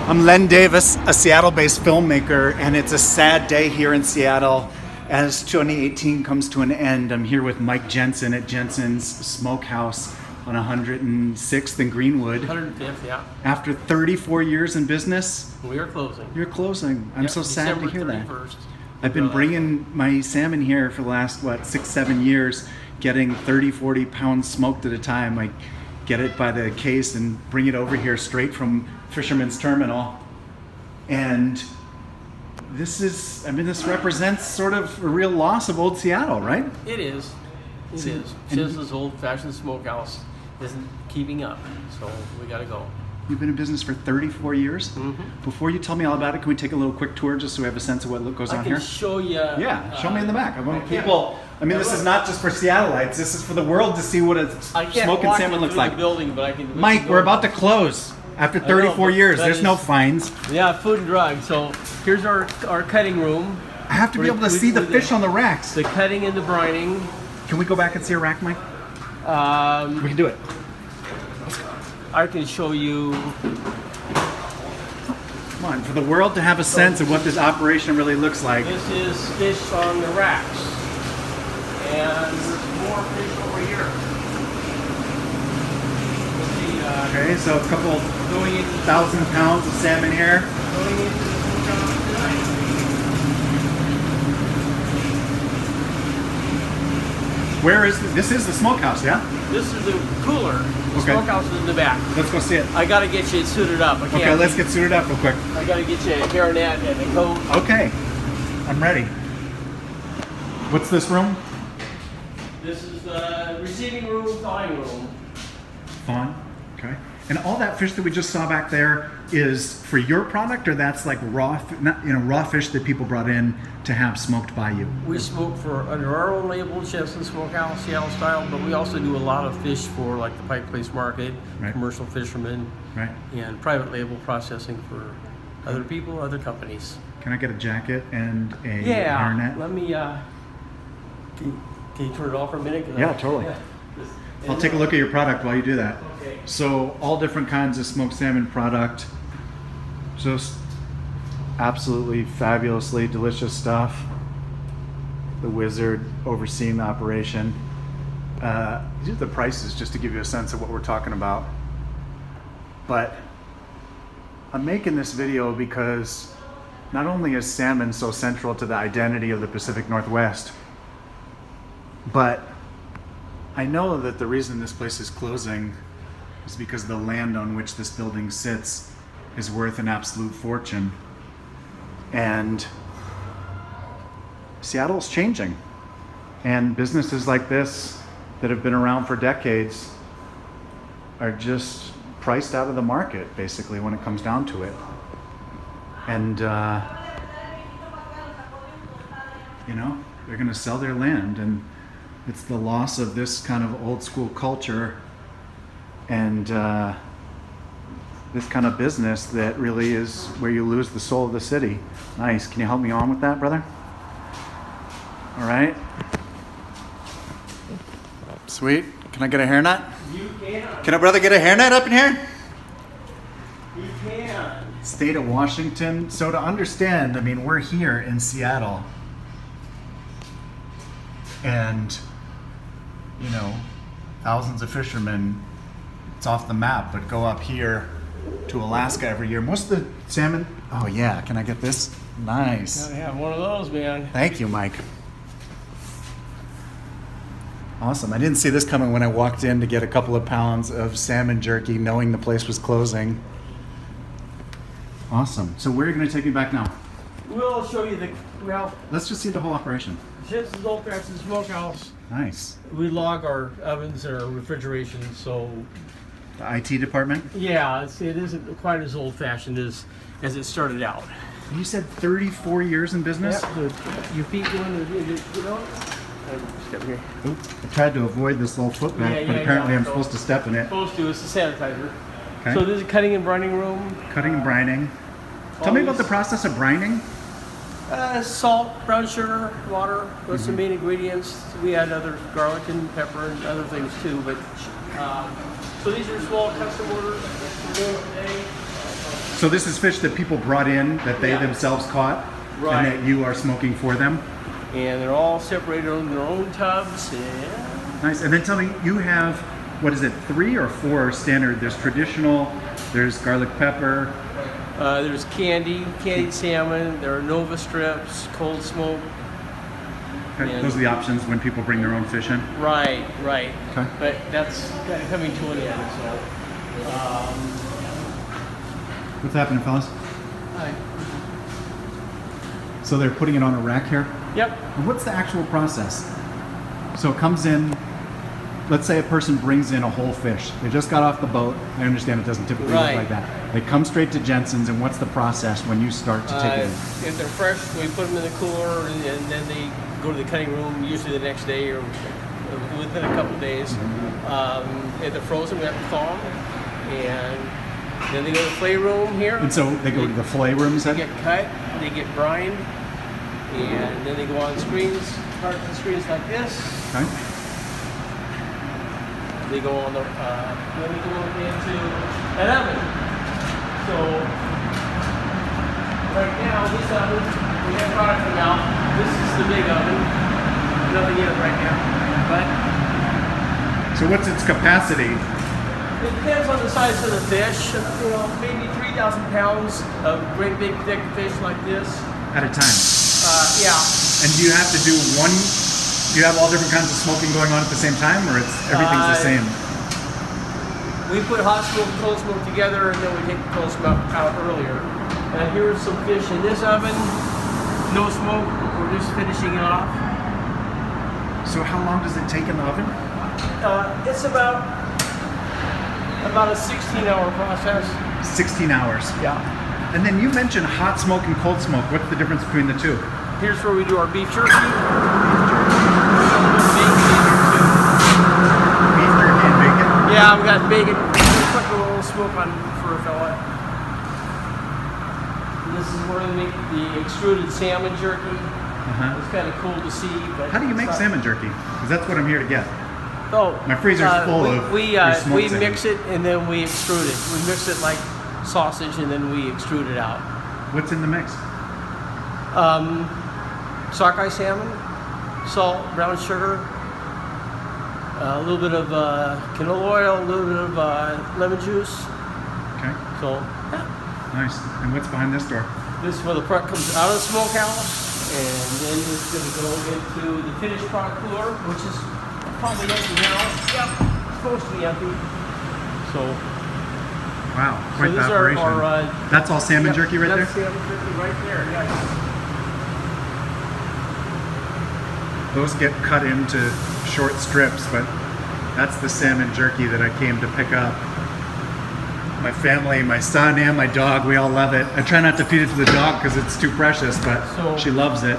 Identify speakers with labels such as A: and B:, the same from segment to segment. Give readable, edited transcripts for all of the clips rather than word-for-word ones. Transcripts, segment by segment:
A: I'm Len Davis, a Seattle-based filmmaker, and it's a sad day here in Seattle as 2018 comes to an end. I'm here with Mike Jensen at Jensens Smokehouse on 106th and Greenwood.
B: 105th, yeah.
A: After 34 years in business,
B: We are closing.
A: you're closing. I'm so sad to hear that.
B: 31st.
A: I've been bringing my salmon here for the last, 6-7 years, getting 30, 40 pounds smoked at a time. I get it by the case and bring it over here straight from Fisherman's Terminal. And this represents sort of a real loss of old Seattle, right?
B: It is. It
A: So-
B: is.
A: and-
B: Just this old-fashioned smokehouse isn't keeping up, so we got to go.
A: You've been in business for 34 years?
B: Mm-hmm.
A: Before you tell me all about it, can we take a little quick tour just so we have a sense of what goes
B: I
A: on
B: can
A: here?
B: show you.
A: Yeah, show me in the back. I want
B: yeah.
A: people. This is not just for Seattleites. This is for the world to see what a
B: I can't
A: smoking
B: walk
A: salmon
B: you
A: looks
B: through
A: like.
B: the building, but I can.
A: Mike, we're about to close after 34
B: but
A: years.
B: that
A: There's
B: is-
A: no fines.
B: Yeah, food and drug. So here's our cutting room.
A: I have to be able to see the fish on the racks.
B: The cutting and the brining.
A: Can we go back and see a rack, Mike? We can do it.
B: I can show you.
A: Come on, for the world to have a sense of what this operation really looks like.
B: This is fish on the racks, and there's more fish over here.
A: Okay, so a couple
B: Going into
A: 1,000 pounds of salmon here.
B: going into the smokehouse tonight.
A: Where is this? Is the smokehouse? Yeah.
B: This is the cooler. The
A: Okay.
B: smokehouse is in the back.
A: Let's go see it.
B: I gotta get you suited up. I can't.
A: Okay, let's get suited up real quick.
B: I gotta get you a hairnet and a coat.
A: Okay, I'm ready. What's this room?
B: This is the receiving room, thawing room.
A: Fun. Okay. And all that fish that we just saw back there is for your product, or that's like raw, raw fish that people brought in to have smoked by you.
B: We smoke for under our own label, Jensen Smokehouse, Seattle style, but we also do a lot of fish for like the Pike Place Market,
A: Right.
B: commercial fishermen,
A: Right.
B: and private label processing for other people, other companies.
A: Can I get a jacket and a
B: Yeah.
A: hairnet?
B: Let me. Can you turn it off for a minute? 'Cause
A: Yeah, totally. I'll take a look at your product while you do that.
B: Okay.
A: So all different kinds of smoked salmon product. Just absolutely fabulously delicious stuff. The wizard overseeing the operation. These are the prices just to give you a sense of what we're talking about. But I'm making this video because not only is salmon so central to the identity of the Pacific Northwest, but I know that the reason this place is closing is because the land on which this building sits is worth an absolute fortune. And Seattle's changing. And businesses like this that have been around for decades are just priced out of the market, basically, when it comes down to it. And, they're going to sell their land, and it's the loss of this kind of old school culture and this kind of business that really is where you lose the soul of the city. Nice. Can you help me on with that, brother? All right. Sweet. Can I get a hairnet?
B: You can.
A: Can a brother get a hairnet up in here?
B: You can.
A: State of Washington. So to understand, we're here in Seattle. And, thousands of fishermen, it's off the map, but go up here to Alaska every year. Most of the salmon, oh yeah, can I get this? Nice.
B: Gotta have one of those, man.
A: Thank you, Mike. Awesome. I didn't see this coming when I walked in to get a couple of pounds of salmon jerky, knowing the place was closing. Awesome. So where are you going to take me back now?
B: We'll show you
A: Let's just see the whole operation.
B: Jensen's old-fashioned smokehouse.
A: Nice.
B: We log our ovens and our refrigeration, so
A: The IT department?
B: yeah, it isn't quite as old-fashioned as it started out.
A: You said 34 years in business?
B: Your feet going, step here.
A: Oop, I tried to avoid this little foot back, but apparently I'm supposed to step in it.
B: Supposed to, it's a sanitizer.
A: Okay.
B: So this is a cutting and brining room.
A: Cutting and brining. Tell me about the process of brining.
B: Salt, brown sugar, water, those are the main ingredients. We add other garlic and pepper and other things too, but so these are small custom orders we're doing today.
A: So this is fish that people brought in that they
B: Yeah.
A: themselves caught,
B: Right.
A: and that you are smoking for them.
B: And they're all separated in their own tubs. And
A: Nice. And then tell me, you have, what is it, 3 or 4 standard? There's traditional, there's garlic pepper.
B: there's candied salmon. There are Nova strips, cold smoke.
A: Okay,
B: And-
A: those are the options when people bring their own fish in.
B: Right.
A: Okay.
B: But that's kind of coming to an end. So.
A: What's happening, fellas? So they're putting it on a rack here?
B: Yep.
A: And what's the actual process? So it comes in, let's say a person brings in a whole fish. They just got off the boat. I understand it doesn't typically
B: Right.
A: look like that. They come straight to Jensen's, and what's the process when you start to take it in?
B: If they're fresh, we put them in the cooler, and then they go to the cutting room usually the next day or within a couple of days. If they're frozen, we have to thaw them, and then they go to the fillet room here.
A: And so they go to the fillet room,
B: They
A: said?
B: get cut, they get brined, and then they go on screens, carton screens like this.
A: Okay.
B: They go on the, then they go into an oven. So, right now, this oven, we have product come out. This is the big oven. Nothing in it right now. But
A: So what's its capacity?
B: it depends on the size of the fish. You know, maybe 3,000 pounds of great big thick fish like this.
A: At a time.
B: Yeah.
A: And do you have to do one, do you have all different kinds of smoking going on at the same time, or it's everything's the same?
B: We put hot smoke and cold smoke together, and then we take the cold smoke out earlier. And here's some fish in this oven. No smoke. We're just finishing it off.
A: So how long does it take in the oven?
B: It's about a 16-hour process.
A: 16 hours.
B: Yeah.
A: And then you mentioned hot smoke and cold smoke. What's the difference between the two?
B: Here's where we do our beef jerky.
A: Beef jerky and bacon?
B: Yeah, we got bacon. We put a little smoke on for a fella. And this is where we make the extruded salmon jerky.
A: Uh-huh.
B: It's kind of cool to see. But
A: How do you make
B: it's not-
A: salmon jerky? Because that's what I'm here to get.
B: Oh,
A: My freezer's full of
B: we
A: your smoked
B: we
A: salmon.
B: mix it and then we extrude it. We mix it like sausage and then we extrude it out.
A: What's in the mix?
B: Sockeye salmon, salt, brown sugar, a little bit of canola oil, a little bit of lemon juice.
A: Okay,
B: So yeah.
A: nice. And what's behind this door?
B: This is where the product comes out of the smokehouse, and then it's going to go into the finished product cooler, which is probably empty now. Yep, it's supposed to be empty. So,
A: Wow, quite
B: so
A: the
B: these
A: operation.
B: are
A: That's all salmon
B: yep,
A: jerky right
B: that's
A: there?
B: salmon jerky right there. Yes.
A: Those get cut into short strips, but that's the salmon jerky that I came to pick up. My family, my son and my dog, we all love it. I try not to feed it to the dog because it's too precious, but
B: So-
A: she loves it.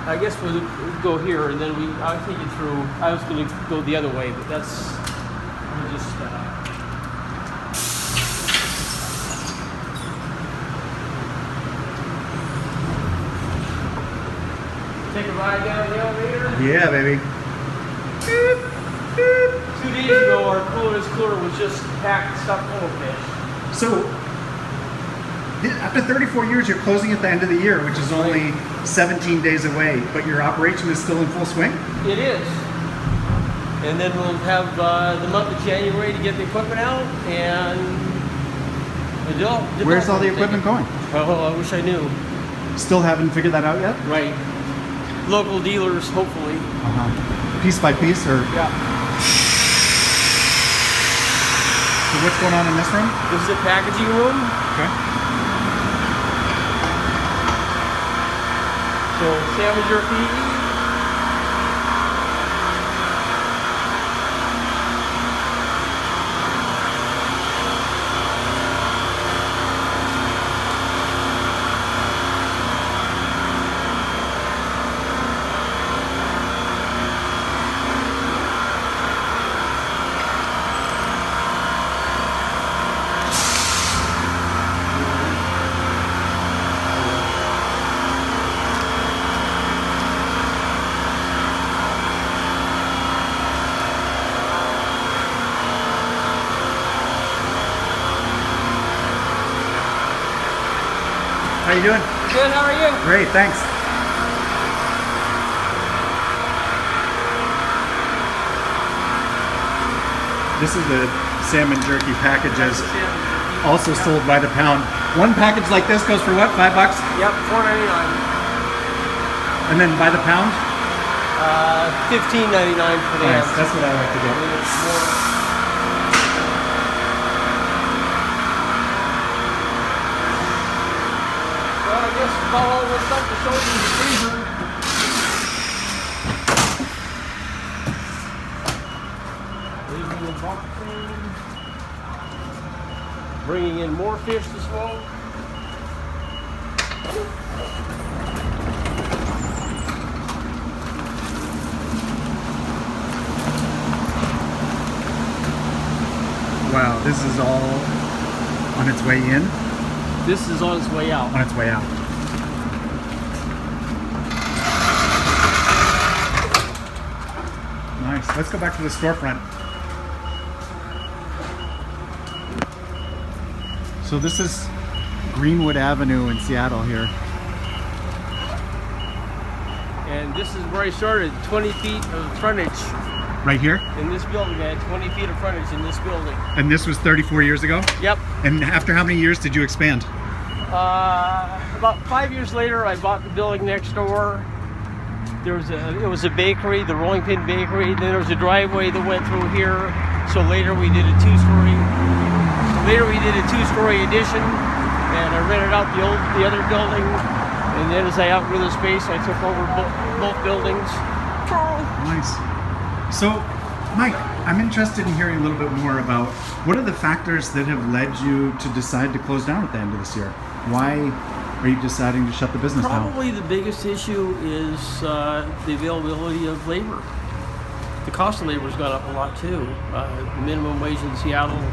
B: I guess we'll go here, and then I'll take you through. I was going to go the other way, but that's we'll just. Take a ride down the elevator.
A: Yeah, baby.
B: 2 days ago, our cooler was just packed stuff full of fish.
A: So, after 34 years, you're closing at the end of the year, which is only 17 days away, but your operation is still in full swing?
B: It is. And then we'll have the month of January to get the equipment out and
A: Where's all the equipment going?
B: Oh, I wish I knew.
A: Still haven't figured that out yet?
B: Right. Local dealers, hopefully.
A: Piece by piece, or
B: Yeah.
A: so what's going on in this room?
B: This is the packaging room.
A: Okay.
B: So salmon jerky.
A: you doing?
B: Good, how are you?
A: Great, thanks. This is the salmon jerky packages, also sold by the pound. One package like this goes for what, $5?
B: Yep, $4.99.
A: And then by the pound?
B: $15.99 for the
A: Nice,
B: ounce.
A: that's what I like to get.
B: Well, I guess about all this stuff to show you in the freezer. Leaving the boxing. Bringing in more fish to smoke.
A: Wow, this is all on its way in?
B: This is on its way out.
A: On its way out. Nice. Let's go back to the storefront. So this is Greenwood Avenue in Seattle here.
B: And this is where I started, 20 feet of frontage
A: Right here?
B: in this building. I had 20 feet of frontage in this building.
A: And this was 34 years ago?
B: Yep.
A: And after how many years did you expand?
B: About 5 years later, I bought the building next door. It was a bakery, the Rolling Pin Bakery. Then there was a driveway that went through here. So later we did a two-story addition, and I rented out the other building. And then as I outgrew the space, I took over both buildings.
A: Nice. So, Mike, I'm interested in hearing a little bit more about what are the factors that have led you to decide to close down at the end of this year? Why are you deciding to shut the business down?
B: Probably the biggest issue is the availability of labor. The cost of labor has gone up a lot too. The minimum wage in Seattle,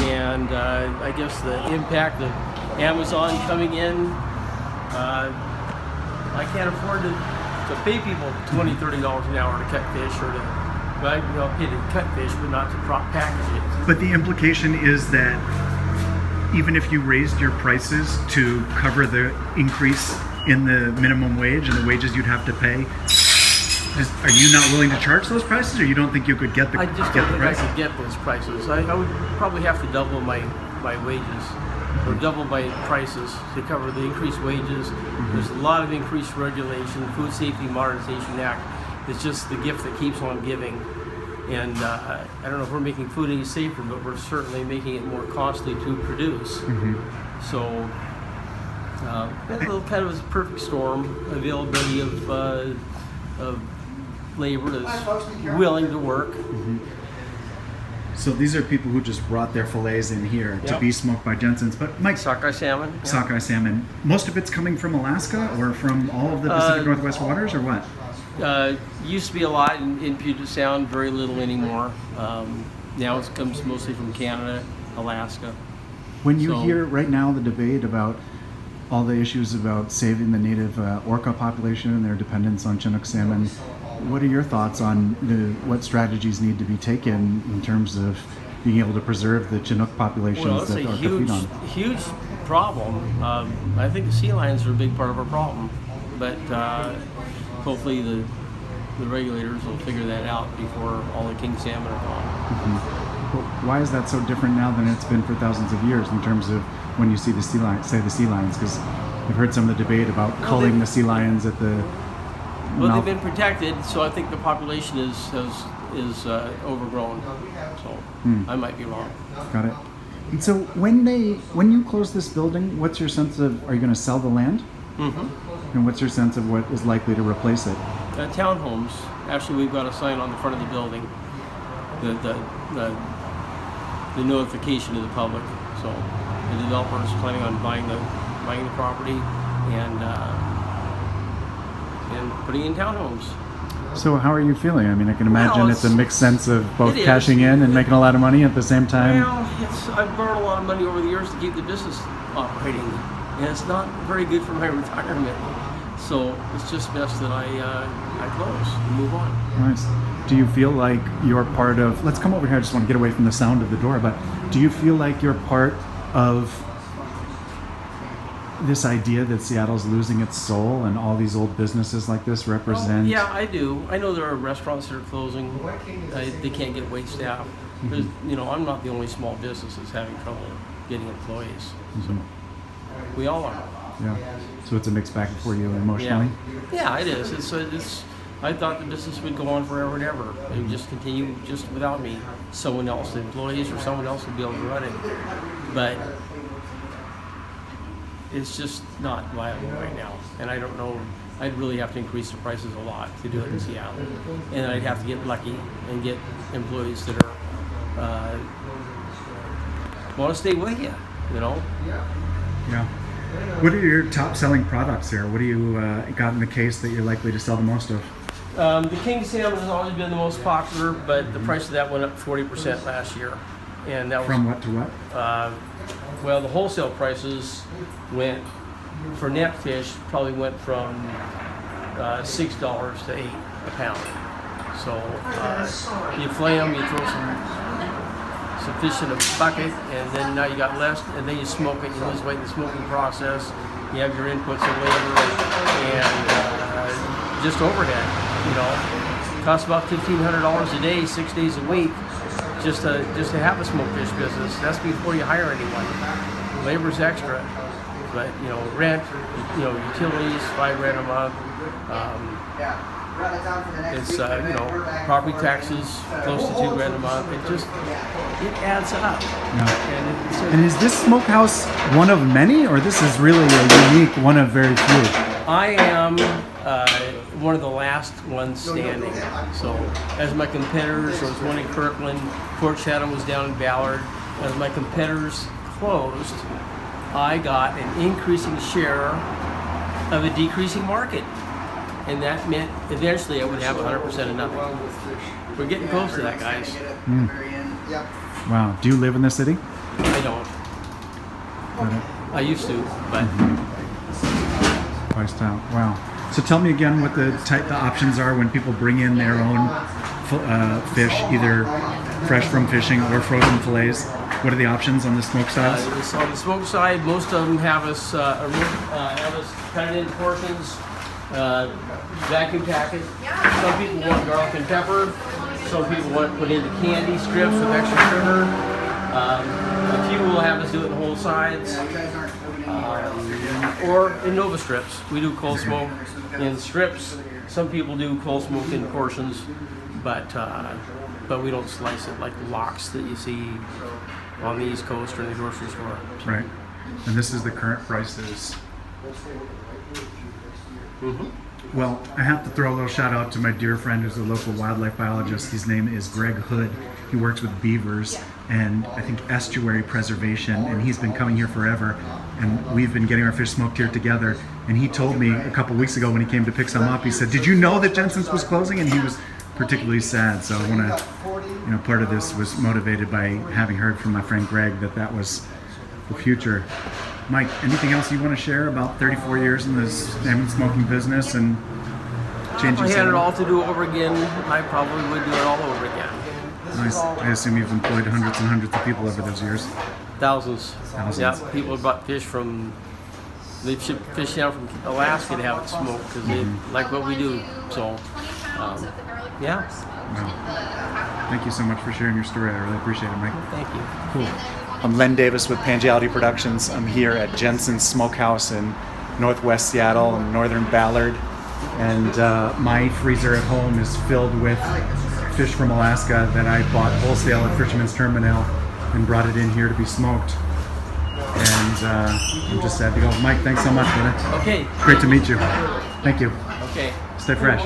B: and I guess the impact of Amazon coming in. I can't afford to pay people $20, $30 an hour to cut fish, or to pay to cut fish, but not to package it.
A: But the implication is that even if you raised your prices to cover the increase in the minimum wage and the wages you'd have to pay, are you not willing to charge those prices, or you don't think you could get the
B: I just don't think I could get those prices. I would probably have to double my wages, or double my prices to cover the increased wages. There's a lot of increased regulation. The Food Safety Modernization Act is just the gift that keeps on giving. And I don't know if we're making food any safer, but we're certainly making it more costly to produce. So that's a little kind of a perfect storm. Availability of labor that's willing to work.
A: So these are people who just brought their fillets in here to be smoked by Jensens. But Mike,
B: Sockeye salmon.
A: sockeye salmon. Most of it's coming from Alaska or from all of the Pacific Northwest waters, or what?
B: Used to be a lot in Puget Sound, very little anymore. Now it comes mostly from Canada, Alaska.
A: When you hear right now the debate about all the issues about saving the native orca population and their dependence on Chinook salmon, what are your thoughts on what strategies need to be taken in terms of being able to preserve the Chinook populations that orca feed on?
B: Huge problem. I think the sea lions are a big part of our problem, but hopefully the regulators will figure that out before all the king salmon are gone.
A: But why is that so different now than it's been for thousands of years in terms of when you see the sea lions? Because I've heard some of the debate about culling the sea lions at the.
B: Well, they've been protected, so I think the population is overgrown. So I might be wrong.
A: Got it. And so when you close this building, what's your sense of? Are you going to sell the land? And what's your sense of what is likely to replace it?
B: Townhomes. Actually, we've got a sign on the front of the building. The notification to the public. So the developer is planning on buying the property and putting in townhomes.
A: So how are you feeling? I mean, I can imagine it's a mixed sense of both
B: it is.
A: cashing in and making a lot of money at the same time.
B: Well, I've borrowed a lot of money over the years to keep the business operating, and it's not very good for my retirement. So it's just best that I close and move on.
A: Nice. Do you feel like you're part of? Let's come over here. I just want to get away from the sound of the door. But do you feel like you're part of this idea that Seattle's losing its soul and all these old businesses like this represent?
B: Yeah, I do. I know there are restaurants that are closing. They can't get wait staff. There's, I'm not the only small business that's having trouble getting employees. So we all are.
A: Yeah. So it's a mixed bag for you emotionally?
B: Yeah, it is. It's. I thought the business would go on forever and ever. It would just continue just without me. Someone else, the employees or someone else would be able to run it. But it's just not viable right now. And I don't know, I'd really have to increase the prices a lot to do it in Seattle. And I'd have to get lucky and get employees that are want to stay with you,
A: Yeah. What are your top selling products here? What do you got in the case that you're likely to sell the most of?
B: The king salmon has always been the most popular, but the price of that went up 40% last year. And that was
A: From what to what?
B: Well, the wholesale prices went, for net fish, probably went from $6 to $8 a pound. So you flay them, you throw some fish in a bucket, and then now you got less, and then you smoke it. You lose weight in the smoking process. You have your inputs of labor and just overhead. It costs about $1,500 a day, 6 days a week, just to have a smokefish business. That's before you hire anyone. Labor's extra, but rent, utilities, $5,000 a month. It's property taxes close to $2,000 a month. It adds up.
A: Yeah. And is this smokehouse one of many, or this is really a unique one of very few?
B: I am one of the last ones standing. So, as my competitors, there was one in Kirkland, Port Chatham was down in Ballard. As my competitors closed, I got an increasing share of a decreasing market. And that meant eventually I would have 100% of nothing. We're getting close to that, guys.
A: Wow. Do you live in the city?
B: I don't. I used to, but
A: Priced out. Wow. So tell me again what the options are when people bring in their own fish, either fresh from fishing or frozen fillets. What are the options on the smoke side?
B: So on the smoke side, most of them have us cut it into portions. Vacuum pack it. Some people want garlic and pepper. Some people want to put into candy strips with extra sugar. A few will have us do it in whole sides. Or in Nova strips. We do cold smoke in strips. Some people do cold smoke in portions, but we don't slice it like the locks that you see on the East Coast or in the grocery store.
A: Right. And this is the current prices. Well, I have to throw a little shout out to my dear friend who's a local wildlife biologist. His name is Greg Hood. He works with beavers and I think estuary preservation, and he's been coming here forever. And we've been getting our fish smoked here together. And he told me a couple weeks ago when he came to pick some up, he said, "Did you know that Jensens was closing?" And he was particularly sad. So I want to, part of this was motivated by having heard from my friend Greg that was the future. Mike, anything else you want to share about 34 years in this salmon smoking business and changing?
B: If I had it all to do over again, I probably would do it all over again.
A: Nice. I assume you've employed hundreds and hundreds of people over those years.
B: Thousands.
A: Thousands.
B: Yeah, people have brought fish they've shipped fish down from Alaska to have it smoked because they like what we do. So, yeah.
A: Wow. Thank you so much for sharing your story. I really appreciate it, Mike.
B: Thank you.
A: Cool. I'm Len Davis with Pangiality Productions. I'm here at Jensens Smokehouse in Northwest Seattle and Northern Ballard. And my freezer at home is filled with fish from Alaska that I bought wholesale at Fisherman's Terminal and brought it in here to be smoked. And I'm just sad to go. Mike, thanks so much, brother.
B: Okay.
A: Great to meet you. Thank you.
B: Okay.
A: Stay fresh.